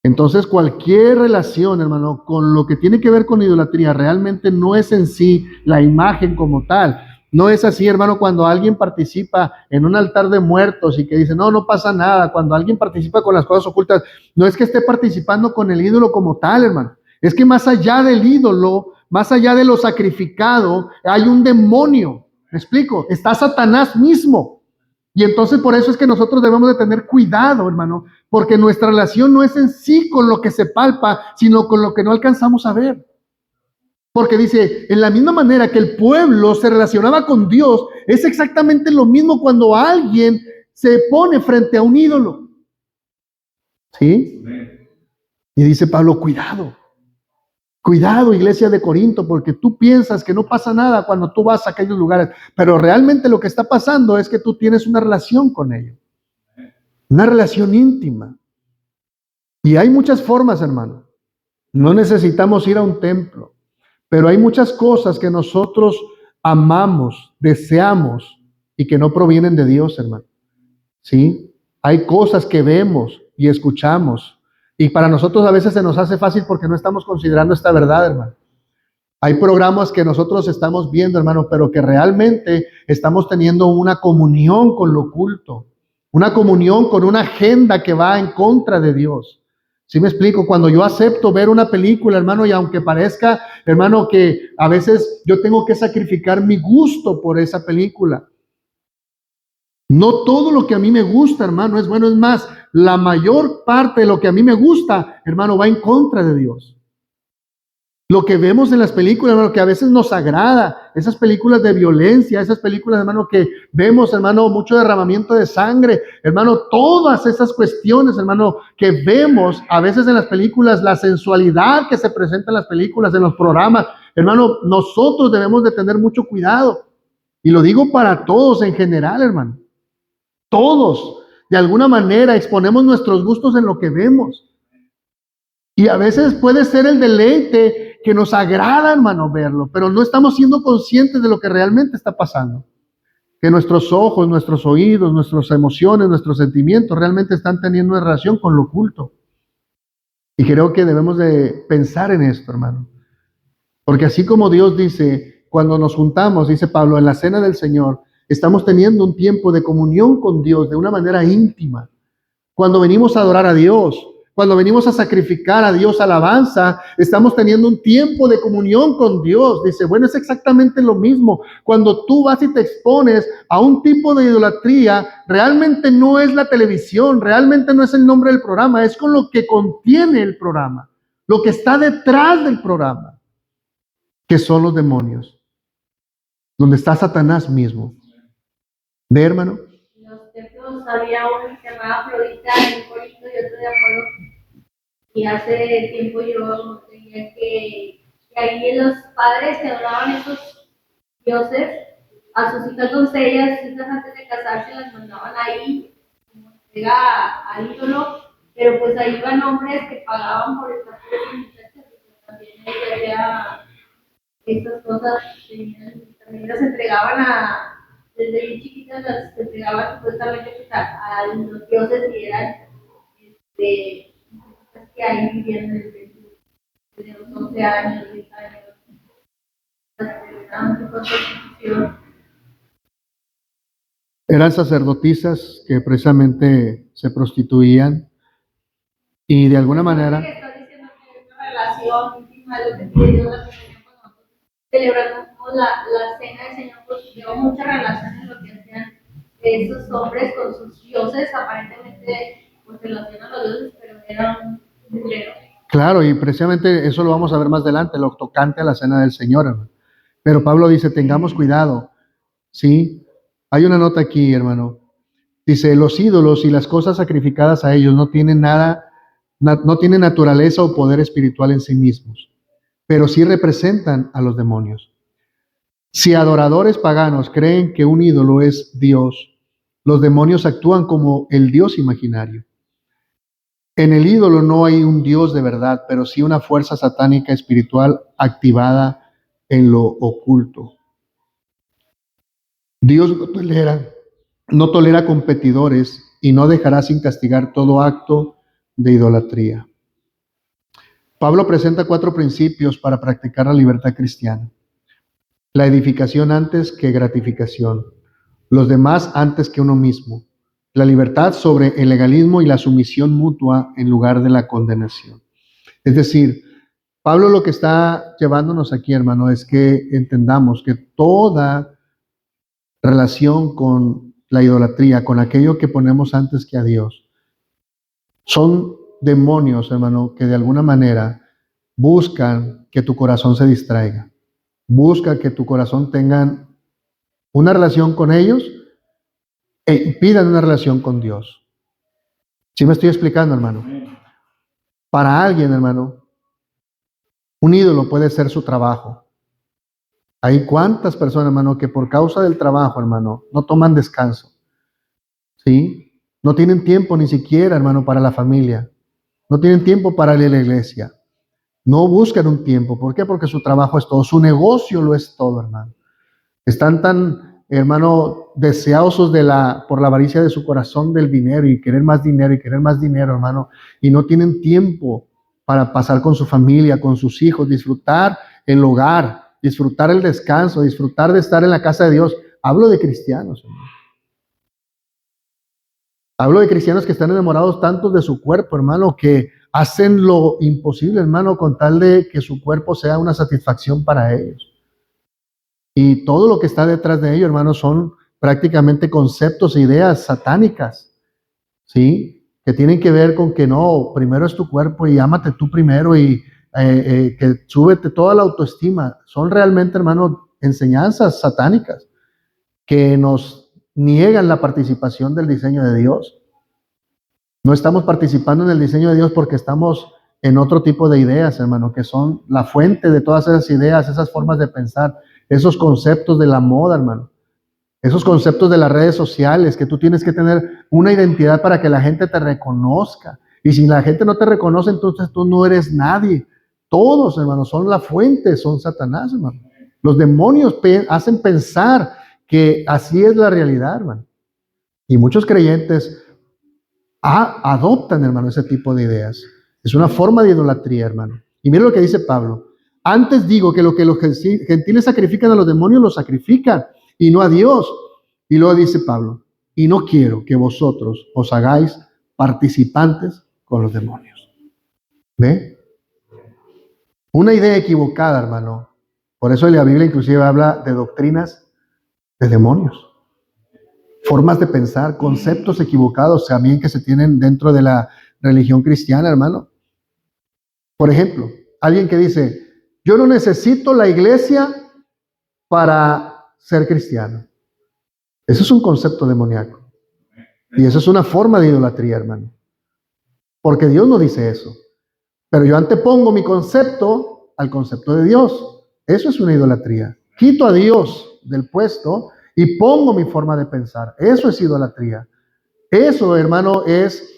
Entonces cualquier relación, hermano, con lo que tiene que ver con idolatría, realmente no es en sí la imagen como tal. No es así, hermano, cuando alguien participa en un altar de muertos y que dice, no, no pasa nada. Cuando alguien participa con las cosas ocultas, no es que esté participando con el ídolo como tal, hermano. Es que más allá del ídolo, más allá de lo sacrificado, hay un demonio. ¿Me explico? Está Satanás mismo. Y entonces por eso es que nosotros debemos de tener cuidado, hermano, porque nuestra relación no es en sí con lo que se palpa, sino con lo que no alcanzamos a ver. Porque dice, en la misma manera que el pueblo se relacionaba con Dios, es exactamente lo mismo cuando alguien se pone frente a un ídolo. ¿Sí? Y dice Pablo, cuidado. Cuidado, iglesia de Corinto, porque tú piensas que no pasa nada cuando tú vas a aquellos lugares, pero realmente lo que está pasando es que tú tienes una relación con ellos. Una relación íntima. Y hay muchas formas, hermano. No necesitamos ir a un templo. Pero hay muchas cosas que nosotros amamos, deseamos y que no provienen de Dios, hermano. ¿Sí? Hay cosas que vemos y escuchamos y para nosotros a veces se nos hace fácil porque no estamos considerando esta verdad, hermano. Hay programas que nosotros estamos viendo, hermano, pero que realmente estamos teniendo una comunión con lo oculto, una comunión con una agenda que va en contra de Dios. ¿Sí me explico? Cuando yo acepto ver una película, hermano, y aunque parezca, hermano, que a veces yo tengo que sacrificar mi gusto por esa película. No todo lo que a mí me gusta, hermano, es bueno. Es más, la mayor parte de lo que a mí me gusta, hermano, va en contra de Dios. Lo que vemos en las películas, hermano, que a veces nos agrada, esas películas de violencia, esas películas, hermano, que vemos, hermano, mucho derramamiento de sangre, hermano, todas esas cuestiones, hermano, que vemos a veces en las películas, la sensualidad que se presenta en las películas, en los programas, hermano, nosotros debemos de tener mucho cuidado. Y lo digo para todos en general, hermano. Todos, de alguna manera, exponemos nuestros gustos en lo que vemos. Y a veces puede ser el deleite que nos agrada, hermano, verlo, pero no estamos siendo conscientes de lo que realmente está pasando. Que nuestros ojos, nuestros oídos, nuestras emociones, nuestros sentimientos realmente están teniendo una relación con lo oculto. Y creo que debemos de pensar en esto, hermano. Porque así como Dios dice, cuando nos juntamos, dice Pablo, en la cena del Señor, estamos teniendo un tiempo de comunión con Dios de una manera íntima. Cuando venimos a adorar a Dios, Cuando venimos a sacrificar a Dios alabanza, estamos teniendo un tiempo de comunión con Dios. Dice, bueno, es exactamente lo mismo. Cuando tú vas y te expones a un tipo de idolatría, realmente no es la televisión, realmente no es el nombre del programa, es con lo que contiene el programa, lo que está detrás del programa, que son los demonios, donde está Satanás mismo. ¿Ve, hermano? Los templos había uno que se llamaba Afrodita en Corinto y otro de Apolo. Y hace tiempo yo veía que ahí los padres que adoraban esos dioses, a sus hijas doncellas, antes de casarse, las mandaban ahí, como entrega al ídolo, pero pues ahí iban hombres que pagaban por estar con esas muchachas, y pues también había estas cosas, también las entregaban desde bien chiquitas, las entregaban supuestamente pues, a los dioses y eran que ahí vivían desde los 11 años, 10 años, Eran sacerdotisas que precisamente se prostituían y de alguna manera... Está diciendo que es una relación íntima de lo que tiene Dios la comunión con nosotros. Celebramos la cena del Señor, pues llevó mucha relación en lo que hacían esos hombres con sus dioses, aparentemente pues relacionan a los dioses, pero eran guerreros. Claro, y precisamente eso lo vamos a ver más adelante, lo tocante a la cena del Señor, hermano. Pero Pablo dice, tengamos cuidado, ¿sí? Hay una nota aquí, hermano. Dice, los ídolos y las cosas sacrificadas a ellos no tienen no tienen naturaleza o poder espiritual en sí mismos, pero sí representan a los demonios. Si adoradores paganos creen que un ídolo es Dios, los demonios actúan como el Dios imaginario. En el ídolo no hay un Dios de verdad, pero sí una fuerza satánica espiritual activada en lo oculto. Dios no tolera competidores y no dejará sin castigar todo acto de idolatría. Pablo presenta 4 principios para practicar la libertad cristiana. La edificación antes que gratificación, los demás antes que uno mismo, la libertad sobre el legalismo y la sumisión mutua en lugar de la condenación. Es decir, Pablo lo que está llevándonos aquí, hermano, es que entendamos que toda relación con la idolatría, con aquello que ponemos antes que a Dios, son demonios, hermano, que de alguna manera buscan que tu corazón se distraiga, busca que tu corazón tenga una relación con ellos e impidan una relación con Dios. ¿Sí me estoy explicando, hermano? Para alguien, hermano, un ídolo puede ser su trabajo. Hay cuántas personas, hermano, que por causa del trabajo, hermano, no toman descanso. ¿Sí? No tienen tiempo ni siquiera, hermano, para la familia. No tienen tiempo para ir a la iglesia. No buscan un tiempo. ¿Por qué? Porque su trabajo es todo. Su negocio lo es todo, hermano. Están tan, hermano, deseosos por la avaricia de su corazón del dinero y querer más dinero y querer más dinero, hermano. Y no tienen tiempo para pasar con su familia, con sus hijos, disfrutar el hogar, disfrutar el descanso, disfrutar de estar en la casa de Dios. Hablo de cristianos, hermano. Hablo de cristianos que están enamorados tanto de su cuerpo, hermano, que hacen lo imposible, hermano, con tal de que su cuerpo sea una satisfacción para ellos. Y todo lo que está detrás de ello, hermano, son prácticamente conceptos e ideas satánicas, ¿sí? Que tienen que ver con que no, primero es tu cuerpo y ámate tú primero y que súbete toda la autoestima. Son realmente, hermano, enseñanzas satánicas que nos niegan la participación del diseño de Dios. No estamos participando en el diseño de Dios porque estamos en otro tipo de ideas, hermano, que son la fuente de todas esas ideas, esas formas de pensar, esos conceptos de la moda, hermano, esos conceptos de las redes sociales, que tú tienes que tener una identidad para que la gente te reconozca. Y si la gente no te reconoce, entonces tú no eres nadie. Todos, hermano, son la fuente, son Satanás, hermano. Los demonios hacen pensar que así es la realidad, hermano. Y muchos creyentes adoptan, hermano, ese tipo de ideas. Es una forma de idolatría, hermano. Y mira lo que dice Pablo. Antes digo que lo que los gentiles sacrifican a los demonios, los sacrifican y no a Dios. Y luego dice Pablo, y no quiero que vosotros os hagáis participantes con los demonios. ¿Ve? Una idea equivocada, hermano. Por eso la Biblia inclusive habla de doctrinas de demonios. Formas de pensar, conceptos equivocados también que se tienen dentro de la religión cristiana, hermano. Por ejemplo, alguien que dice, yo no necesito la iglesia para ser cristiano. Eso es un concepto demoníaco. Y eso es una forma de idolatría, hermano. Porque Dios no dice eso. Pero yo antepongo mi concepto al concepto de Dios. Eso es una idolatría. Quito a Dios del puesto y pongo mi forma de pensar. Eso es idolatría. Eso, hermano, es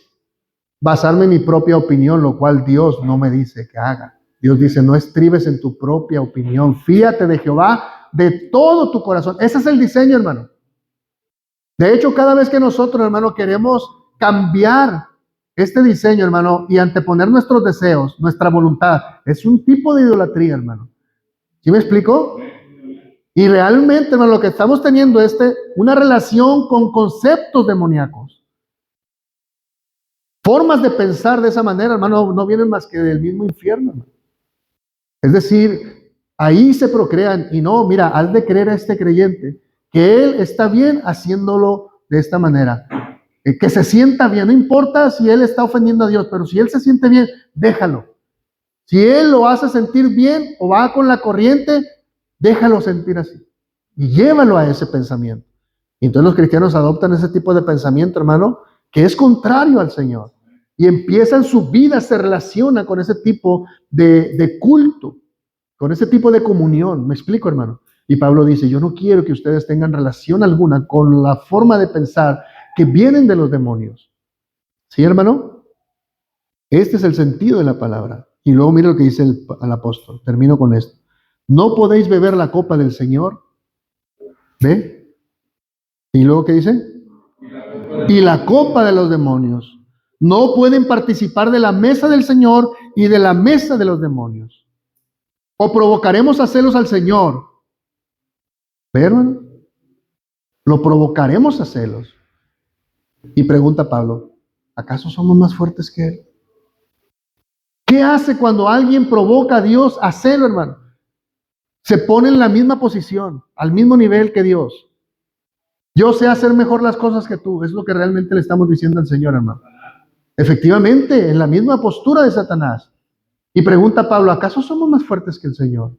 basarme en mi propia opinión, lo cual Dios no me dice que haga. Dios dice, no estribes en tu propia opinión. Fíate de Jehová de todo tu corazón. Ese es el diseño, hermano. De hecho, cada vez que nosotros, hermano, queremos cambiar este diseño, hermano, y anteponer nuestros deseos, nuestra voluntad, es un tipo de idolatría, hermano. ¿Sí me explico? Y realmente, hermano, lo que estamos teniendo es una relación con conceptos demoníacos. Formas de pensar de esa manera, hermano, no vienen más que del mismo infierno, hermano. Es decir, ahí se procrean y no, mira, has de creer a este creyente que él está bien haciéndolo de esta manera. Que se sienta bien, no importa si él está ofendiendo a Dios, pero si él se siente bien, déjalo. Si él lo hace sentir bien o va con la corriente, déjalo sentir así. Y llévalo a ese pensamiento. Y entonces los cristianos adoptan ese tipo de pensamiento, hermano, que es contrario al Señor. Y empiezan su vida, se relaciona con ese tipo de culto, con ese tipo de comunión. ¿Me explico, hermano? Y Pablo dice, yo no quiero que ustedes tengan relación alguna con la forma de pensar que vienen de los demonios. ¿Sí, hermano? Este es el sentido de la palabra. Y luego mira lo que dice el apóstol. Termino con esto. No podéis beber la copa del Señor. ¿Ve? ¿Y luego qué dice? Y la copa de los demonios. No pueden participar de la mesa del Señor y de la mesa de los demonios. O provocaremos a celos al Señor. ¿Ve, hermano? Lo provocaremos a celos. Y pregunta Pablo, ¿acaso somos más fuertes que Él? ¿Qué hace cuando alguien provoca a Dios a celo, hermano? Se pone en la misma posición, al mismo nivel que Dios. Yo sé hacer mejor las cosas que tú. Es lo que realmente le estamos diciendo al Señor, hermano. Efectivamente, en la misma postura de Satanás. Y pregunta Pablo, ¿acaso somos más fuertes que el Señor?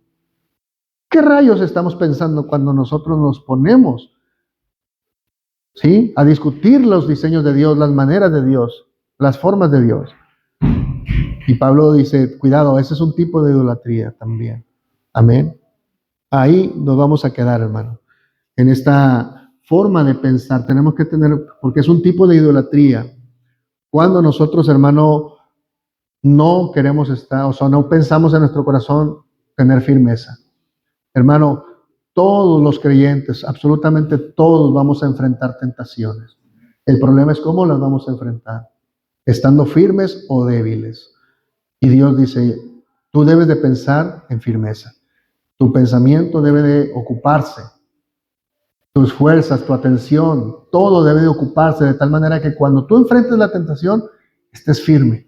¿Qué rayos estamos pensando cuando nosotros nos ponemos, ¿sí?, a discutir los diseños de Dios, las maneras de Dios, las formas de Dios? Y Pablo dice, cuidado, ese es un tipo de idolatría también. Amén. Ahí nos vamos a quedar, hermano. En esta forma de pensar tenemos que tener, porque es un tipo de idolatría. Cuando nosotros, hermano, no queremos estar, o sea, no pensamos en nuestro corazón tener firmeza. Hermano, todos los creyentes, absolutamente todos vamos a enfrentar tentaciones. El problema es cómo las vamos a enfrentar, estando firmes o débiles. Y Dios dice, tú debes de pensar en firmeza. Tu pensamiento debe de ocuparse. Tus fuerzas, tu atención, todo debe de ocuparse de tal manera que cuando tú enfrentes la tentación, estés firme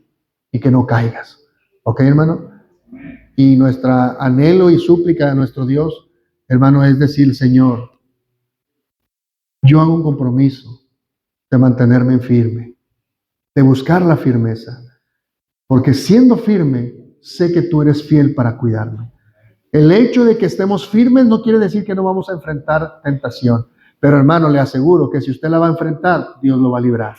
y que no caigas. ¿Ok, hermano? Y nuestra anhelo y súplica a nuestro Dios, hermano, es decir, Señor, yo hago un compromiso de mantenerme firme, de buscar la firmeza, porque siendo firme, sé que tú eres fiel para cuidarme. El hecho de que estemos firmes no quiere decir que no vamos a enfrentar tentación, pero hermano, le aseguro que si usted la va a enfrentar, Dios lo va a librar.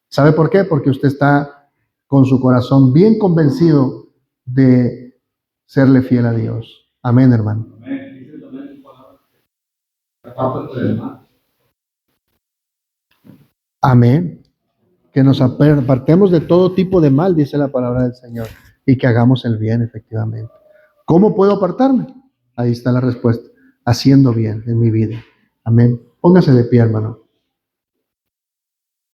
¿Sabe por qué? Porque usted está con su corazón bien convencido de serle fiel a Dios. Amén, hermano. Amén. Que nos apartemos de todo tipo de mal, dice la palabra del Señor, y que hagamos el bien, efectivamente. ¿Cómo puedo apartarme? Ahí está la respuesta. Haciendo bien en mi vida. Amén. Póngase de pie, hermano.